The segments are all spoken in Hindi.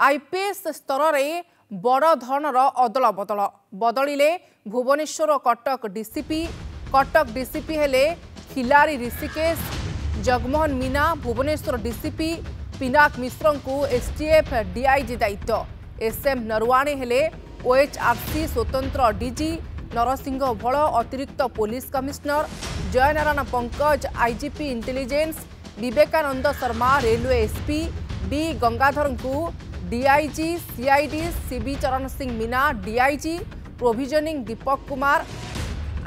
आईपीएस स्तर में बड़ धरणर अदल बदल बदलिले भुवनेश्वर कटक डीसीपी हेले खिलारी ऋषिकेश जगमोहन मीना भुवनेश्वर डीसीपी पिनाक मिश्र को एसटीएफ डीआईजी दायित्व एसएम नरवाणे हेले ओएचआरसी स्वतंत्र डीजी नरसिंह भल अतिरिक्त police commissioner Jaynarayan Pankaj IGP intelligence Vivekananda Sharma railway SP B Gangadhar को DIG CID CB Charan Singh Meena DIG provisioning Deepak Kumar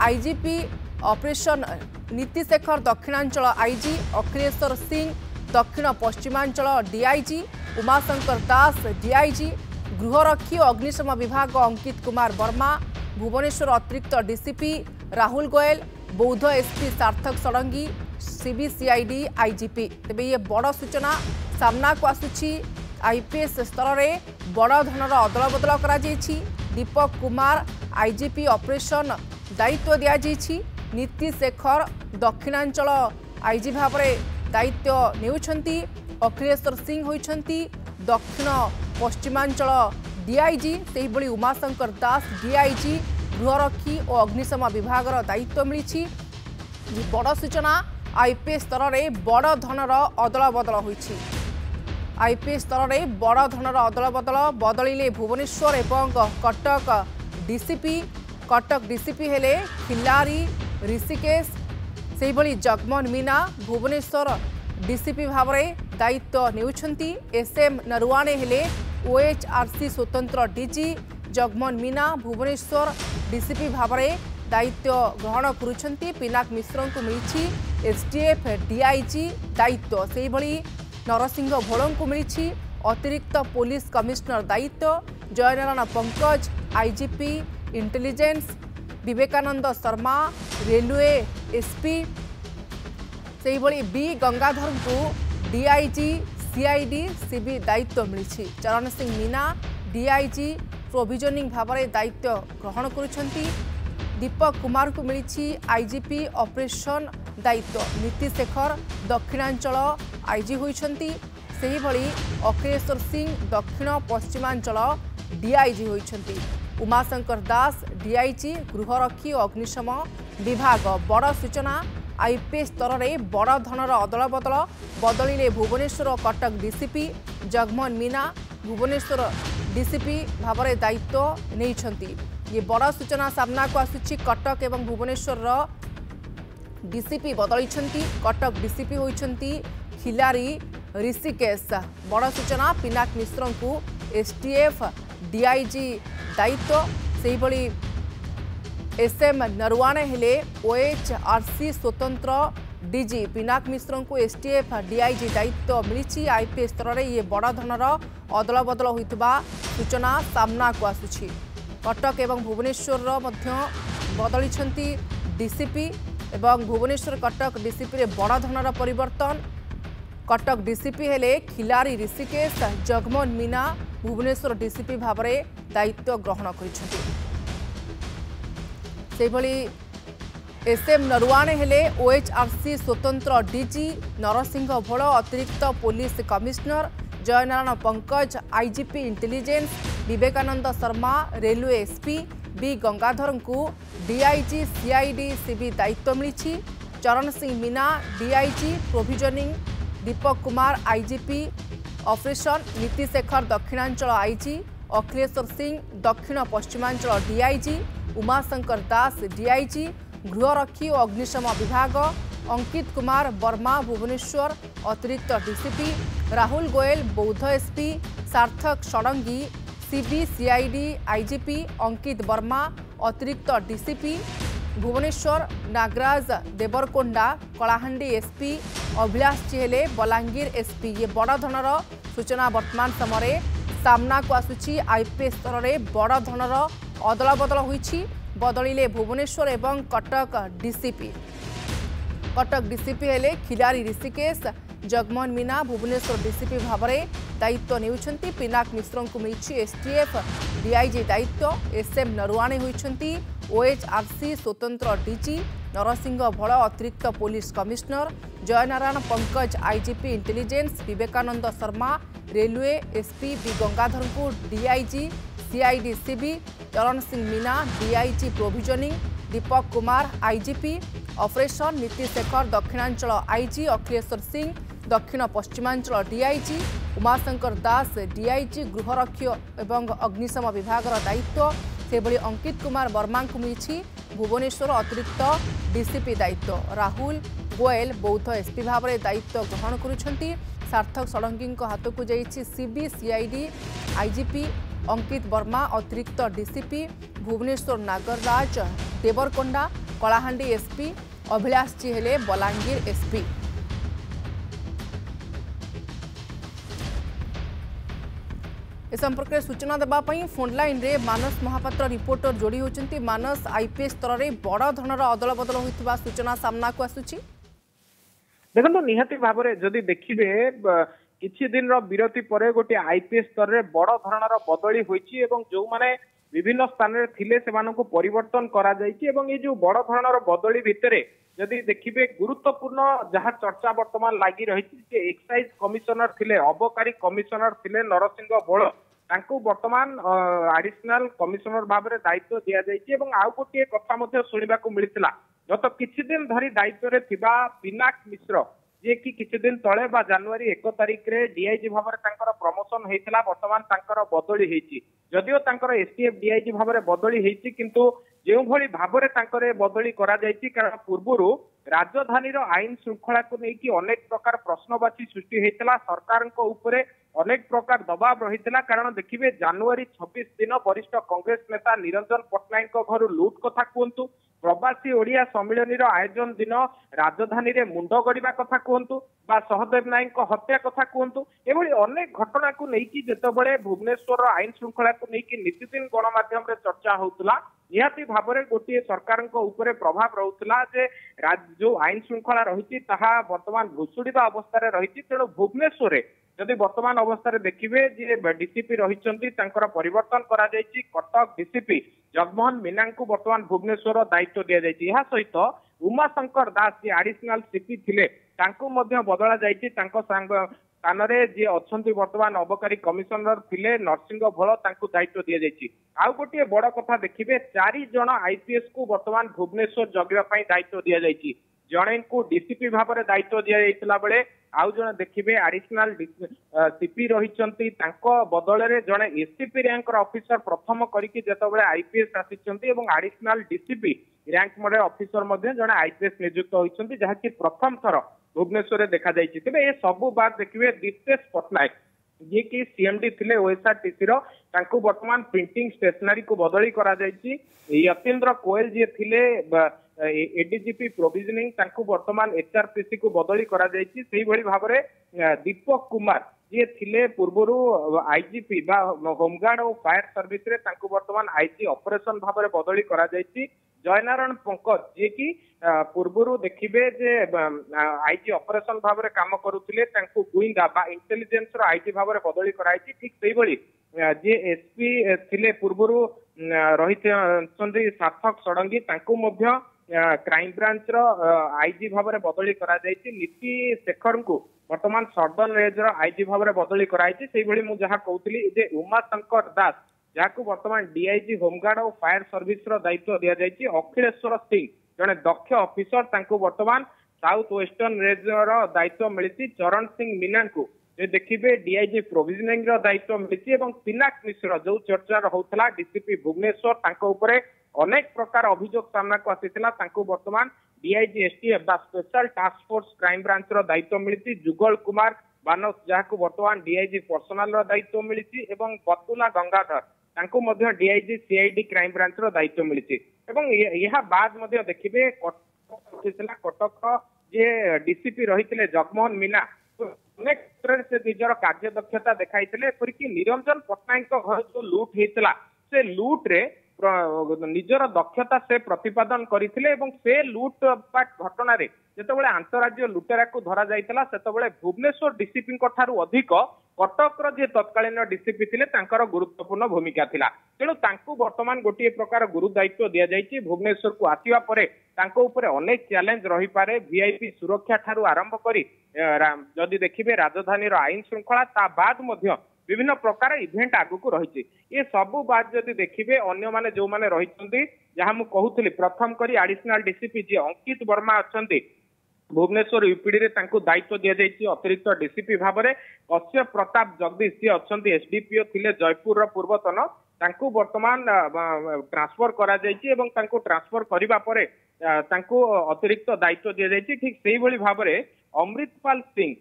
IGP operation Nitishekhar दक्षिणांचल आईजी अखिलेश्वर सिंह दक्षिण पश्चिमांचल डीआईजी उमाशंकर दास डीआईजी गृहरक्षी और अग्निशम विभाग अंकित कुमार वर्मा भुवनेश्वर अतिरिक्त DCP Rahul Goyal Boudh SP Sarthak Shadangi CBCID IGP तेबे ये बड़ सूचना सामना को आसुछि आईपीएस स्तर में बड़ धनर अदल बदल करा दीपक कुमार आईजीपी ऑपरेशन दायित्व दिया नीतिशेखर दक्षिणांचल आईजी भाव में दायित्व नेउछंती अखिलेश्वर सिंह होइछंती दक्षिण पश्चिमांचल डीआईजी से भली उमाशंकर दास डीआईजी गृहरक्षी और अग्निशम विभाग दायित्व मिली बड़ सूचना आईपीएस स्तर में बड़ धनर अदल बदल होइछि आईपीएस स्तर में बड़ धनर अदल बदल बदलिले भुवनेश्वर एवं कटक डीसीपी हेले खिलारी ऋषिकेश से भली जगमोहन मीना भुवनेश्वर डीसीपी भाव में दायित्व नेउछंती एसएम नरवाणे हेले ओएचआरसी स्वतंत्र डीजी जगमोहन मीना भुवनेश्वर डीसीपी भाव में दायित्व ग्रहण करुछंती पिनाक मिश्र को मिली एसटीएफ डीआईजी दायित्व से भली नरसिंह भोल को मिली अतिरिक्त पुलिस कमिश्नर दायित्व Jaynarayan Pankaj IGP intelligence Vivekananda Sharma railway SP से भली बी गंगाधर को डीआईजी सीआईडी सीबी दायित्व मिली चरण सिंह मीना डीआईजी प्रोविजनिंग भाव में दायित्व ग्रहण करुछंती दीपक कुमार को मिली आईजीपी ऑपरेशन दायित्व नीतिशेखर दक्षिणांचल आईजी होइछंती सेही भली अखिलेश्वर सिंह दक्षिण पश्चिमांचल डीआईजी होइछंती उमाशंकर दास डीआईजी गृहरक्षी और अग्निशम विभाग बड़ सूचना आईपीएस स्तर में बड़ धनर अदल बदल बदलिले भुवनेश्वर कटक डीसीपी जगमोहन मीना भुवनेश्वर डीसीपी भाव में दायित्व नहीं ये बड़ सूचना सामना को आसुछि कटक एवं भुवनेश्वर डीसीपी बदली कटक डीसीपी होइछंती खिलारी ऋषिकेश बड़ सूचना पिनाक मिश्र को एसटीएफ डीआईजी दायित्व से भली एसएम नरवाणे हेले ओएचआरसी स्वतंत्र डीजी पिनाक मिश्र को एसटीएफ डीआईजी दायित्व मिली आईपीएस स्तर में ये बड़ धनर अदल बदल होइतबा सूचना सामना को आसुछि कटक एवं भुवनेश्वर बदली डीसीपी एवं भुवनेश्वर कटक डीसीपी रे बड़ धनर परिवर्तन कटक डीसीपी हेले खिलारी ऋषिकेश जगमोहन मीना भुवनेश्वर डीसीपी भाव में दायित्व ग्रहण करिसेंती एसएम नरवाणे हेले ओएचआरसी स्वतंत्र डीजी नरसिंह भोल अतिरिक्त police commissioner Jaynarayan Pankaj IGP intelligence Vivekananda Sharma railway SP B Gangadhar को डीआईजी सीआईडी सीबी दायित्व मिली Charan Singh Meena DIG provisioning Deepak Kumar IGP operation Nitishekhar दक्षिणांचल आईजी अखिलेश्वर सिंह दक्षिण पश्चिमांचल डीआईजी उमाशंकर दास डीआईजी गृहरक्षी और अग्निशम विभाग अंकित कुमार वर्मा भुवनेश्वर अतिरिक्त DCP Rahul Goyal Boudh SP Sarthak Shadangi CBCID IGP Ankit Verma अतिरिक्त DCP Bhubaneswar Nagaraj Devarakonda Kalahandi SP Abhilash Chehle Balangir SP ये बड़ धनर सूचना वर्तमान समय सामना को आसुछि आईपीएस स्तर में बड़ धनर अदल बदल होइछि बदलिले भुवनेश्वर एवं कटक डीसीपी हेले खिलारी ऋषिकेश जगमोहन मीना भुवनेश्वर डीसीपी भाव में दायित्व नेउछंती पिनाक मिश्र को मिली एसटीएफ डीआईजी दायित्व एसएम नरवाणे होइछंती ओएचआरसी स्वतंत्र डीजी नरसिंह भल अतिरिक्त police commissioner, Jaynarayan Pankaj IGP intelligence, Vivekananda Sharma railway SP B Gangadhar को DIG CID CB, Charan Singh Meena DIG provisioning, Deepak Kumar IGP operation, Niti Shekhar दक्षिणांचल आईजी, अखिलेश्वर सिंह दक्षिण पश्चिमांचल डीआईजी, उमाशंकर दास डीआईजी गृहरक्षी एवं अग्निशम विभाग दायित्व, सेभली अंकित कुमार वर्मा को मिली भुवनेश्वर अतिरिक्त डीसीपी दायित्व। राहुल गोयल बौद्ध एसपी भाव में दायित्व ग्रहण करुछंती। सार्थक षडंगी हाथ को जाइछि CB CID IGP, Ankit Verma अतिरिक्त डीसीपी, भुवनेश्वर नागरराज देवरकोंडा कलाहांडी एसपी, अभिलाष जी हेले बलांगीर एसपी। ए संपर्क में सूचना देवाई फोनलाइन रे मानस महापात्र रिपोर्टर जोड़ी होती। मानस आईपीएस स्तर में बड़ धरणर अदल बदल होता सूचना सामना को आसुची। देखो निहाती भाव में जदि देखिए किछि दिन विरति पर गोटे आईपीएस स्तर में बड़ धरणर बदली होइछि एवं जो माने विभिन्न स्थान में थिले सेमानकु परिवर्तन करा जाइछि एवं ये जो बड़ धरणर बदली भितरे जदि देखिए गुरुत्वपूर्ण जहाँ चर्चा वर्तमान लगी रही एक्साइज कमिशनर थिले अबकारी कमिशनर थिले नरसिंह भोल तांको वर्तमान एडिशनल कमिशनर भाव में दायित्व दि जाइछि एवं आउ गोटे कथा मध्य सुनिबा को मिलिथिला गत किछि दिन धरी दायित्व रे थिबा पिनाक मिश्र जे कि किछि दिन तळे बा जनवरी 1 तारिख रे डीआईजी भाव में तांकर प्रमोशन हेतिला वर्तमान तांकर बदली हेछि जदिओ तांकर एसटीएफ डीआईजी भाव में बदली हेछि किंतु जो भली भाव में तांकर बदली करा जाइछि कारण पूर्वरु राजधानी आईन श्रृंखला को लेकिन अनेक प्रकार प्रश्नवाची सृष्टि होता सरकार उपरे अनेक प्रकार दबाव रही कारण देखिए जनवरी 26 दिन वरिष्ठ कांग्रेस नेता निरंजन पट्टनायक घर लुट कथा कहतु प्रवासी ओडिया सम्मिलन आयोजन दिन राजधानी रे मुंड गड़िबा कथा कहतु बा सहदेव नायक हत्या कथा कहतु एभली अनेक घटना को लेकिन जितेबाला भुवनेश्वर आईन श्रृंखला को लेकिन नीतिदिन गणमाध्यम रे चर्चा होता निहाती भाव में गोटे सरकार उपरे प्रभाव रोला जे जो आईन श्रृंखला रही वर्तमान भुशुड़ा अवस्था रही तेणु भुवनेश्वर जदि वर्तमान अवस्था देखिए जे डीसीपी रही परिवर्तन करा जायछि कटक डीसीपी जगमोहन मीना को वर्तमान भुवनेश्वर दायित्व दि जायछि यहा सहित उमाशंकर दास जी एडिशनल सीपी थिले तांको मध्य बदला जायछि तांको स्थान रे जे अछंती वर्तमान अबकारी कमिशनर थिले नरसिंह भोल तांको दायित्व दि जायछि आउ गोटे बड़ कथा देखिए 4 जण आईपीएस को वर्तमान भुवनेश्वर जगिबा पई दायित्व दि जायछि जणे को डीसीपी भाव में दायित्व दि जायतिला बेले आउ जण देखिए एडिशनल सीपी रही बदल में जड़े एससीपी रैंक ऑफिसर प्रथम करके जितेबाला आईपीएस आसी additional DCP rank model officer जड़े आईपीएस नियुक्त होती जहाँकि प्रथम थर भुवनेश्वर देखा जाइए तेज ये सबू बात देखिए दीप्तेश पट्टनायक जी की सीएमडी थिले ओएसआरटीसी वर्तमान प्रिंटिंग स्टेशनरी को बदली करा जाइछि यतीन्द्र कोयल जी थिले एडीजीपी प्रोविजनिंग तांको वर्तमान एचआरपीसी को बदली करा जाइछि सेही भली भाव में दीपक कुमार जी थिले पूर्वरु आईजीपी बा होमगार्ड और फायर सर्विस रे तांको वर्तमान आईजी ऑपरेशन भाव में बदली करा जाइछि जयनारायण पंकज जी की पूर्वरु देखिए जे आईजी ऑपरेशन भाव में काम करुथिले तांको गुइंदा बा इंटेलिजेंस रो आईजी भाव में बदली कराइछि ठीक सेही भली जे एसपी थिले पूर्वरु रही सार्थक षडंगी तांको मध्य क्राइम ब्रांच रो आईजी भाव में बदली करा जाइछि नीति शेखर को वर्तमान सर्दन रेंज रो आईजी भाव में बदली कराइछि सेही भली मु जहा कहउतली जे उमाशंकर दास जहाँ वर्तमान डीआईजी होमगार्ड और फायर सर्विस रो दायित्व दि जाइछि अखिलेश्वर सिंह जड़े दक्ष ऑफिसर तांको वर्तमान साउथ वेस्टर्न रेंज रो दायित्व मिली चरण सिंह मीना को देखिए डीआईजी प्रोविजनिंग रो दायित्व मिली पिनाक मिश्र जो चर्चा होता डीसीपी भुवनेश्वर तांको उपरे अनेक प्रकार अभियोग सामना को आसीथिला तांको वर्तमान डीआईजी एसटीएफ बा special task force crime branch रो दायित्व मिली जुगल कुमार बानस जहाँ वर्तमान डीआईजी पर्सनाल रो दायित्व मिली बतुला गंगाधर तांको मध्य डीआईजी सीआईडी क्राइम ब्रांच रो दायित्व मिली यह बाद मध्य देखिए कटक जे डीसीपी रही जगमोहन मीना अनेक क्षेत्र से निजर कार्य दक्षता देखाई एपरिक निरंजन पट्टनायक घर जो लुट होता से लुट रे ନିଜର ଦକ୍ଷତା ସେ ପ୍ରତିପାଦନ କରିଥିଲେ ଏବଂ ସେ ଲୁଟପାଟ ଘଟଣାରେ ଯେତେବେଳେ ଆନ୍ତଃରାଜ୍ୟ ଲୁଟେରାକୁ ଧରା ଯାଇଥିଲା ସେତେବେଳେ ଭୁବନେଶ୍ୱର ଡିସିପିଙ୍କ ଠାରୁ ଅଧିକ କଟକର ଯିଏ ତତ୍କାଳୀନ ଡିସିପି ଥିଲେ ତାଙ୍କର ଗୁରୁତ୍ୱପୂର୍ଣ୍ଣ ଭୂମିକା ଥିଲା। ତେଣୁ ତାଙ୍କୁ ବର୍ତ୍ତମାନ ଗୋଟିଏ ପ୍ରକାର ଗୁରୁ ଦାୟିତ୍ୱ ଦିଆଯାଇଛି। ଭୁବନେଶ୍ୱରକୁ ଆସିବା ପରେ ତାଙ୍କ ଉପରେ ଅନେକ ଚ୍ୟାଲେଞ୍ଜ ରହିପାରେ। ଭିଆଇପି ସୁରକ୍ଷା ଠାରୁ ଆରମ୍ଭ କରି ଯଦି ଦେଖିବେ ରାଜଧାନୀର ଆଇନ ଶୃଙ୍ଖଳା ତା ବାଦ ମଧ୍ୟ ବିଭିନ୍ନ ପ୍ରକାର ଇଭେଣ୍ଟ ଆଗକୁ ରହିଛି। ଏ ସବୁ ବାଦ ଯଦି ଦେଖିବେ ଅନ୍ୟମାନେ ଯୋଉମାନେ ରହିଛନ୍ତି ଯାହା ମୁଁ କହୁଥିଲି ପ୍ରଥମ କରି ଆଡିସନାଲ ଡିସିପି ଯିଏ अंकित वर्मा ଅଛନ୍ତି भुवनेश्वर यूपीडी रे तांको दायित्व दिया जायछि अतिरिक्त डीसीपी भाबरे। कश्यप प्रताप जगदीश जी अछंती एसडीपीओ थिले जयपुर रो पूर्वतन तांको वर्तमान ट्रांसफर करा जायछि एवं तांको ट्रांसफर करिबा परे तांको अतिरिक्त दायित्व दिया जायछि। ठीक सेही भली भाबरे अमृतपाल सिंह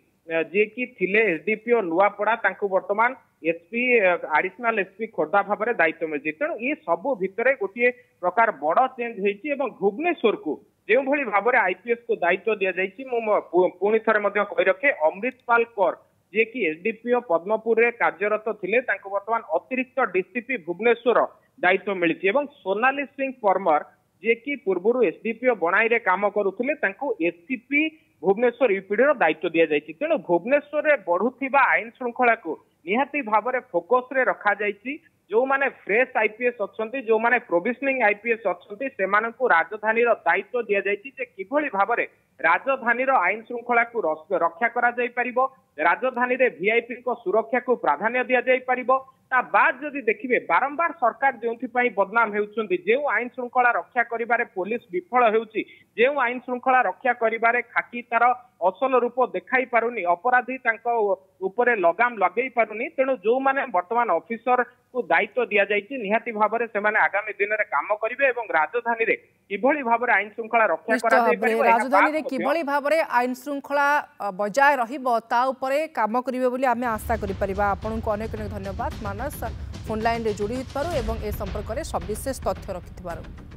जे कि थिले एसडीपीओ नुआपड़ा तांको वर्तमान एसपी एडिशनल एसपी खोर्धा भाबरे दायित्व मिलछि। तेणु ये सबु भितरे गोटे प्रकार बड़ चेंज होइछि एवं भुवनेश्वर को जो भली भाबरे आईपीएस को दायित्व दिया जायछि। पुणी थरे मध्य कहि रखे अमृतपाल कौर जे कि एसडीपीओ पद्मपुर रे कार्यरत थिले तांको वर्तमान अतिरिक्त डीसीपी भुवनेश्वर दायित्व मिलछि एवं सोनाली सिंह परमर जे कि पूर्व एसडीपीओ बनाई रे काम करुथिले तांको एससीपी भुवनेश्वर यूपीडी रो दायित्व दिया जायछि। तेणु भुवनेश्वर रे बढ़ुथिबा आईन श्रृंखला को निहाती भाबरे फोकस रे रखा जायछि। जो माने फ्रेश आईपीएस अछंती जो माने प्रोविजनिंग आईपीएस अछंती सेमान को राजधानी रो दायित्व दिया जायछि जे किभली भाबरे राजधानी रो आईन श्रृंखला को रक्षा करा जाय परिबो। राजधानी रे वीआईपी को सुरक्षा को प्राधान्य दिया जाय परिबो। ता बाद जदि देखिबे बारंबार सरकार जोंथि पई बदनाम हेउछंती जे आईन श्रृंखला रक्षा करिबारे पुलिस विफल हेउछि जे आईन श्रृंखला रक्षा करिबारे खाकी तार असल रूप देखाई पारुनी अपराधी तांको उपरे लगाम लगेई पारुनी। तेणु जो माने वर्तमान ऑफिसर को दायित्व दिया जायछि निहाती भाबरे से माने आगामी दिन रे काम करिवे एवं राजधानी रे किभली भाबरे आईन श्रृंखला रक्षा करा जाय परिबो। राजधानी रे किभली भाबरे आईन श्रृंखला बजाय रहिबो ता उपरे काम करिवे बोली आमे आशा करि परिबा। आपनको अनेक अनेक धन्यवाद मानस फोन लाइन रे जोड़ी हित पारो एवं ए संपर्क रे सविशेष तथ्य रखिथिबारो।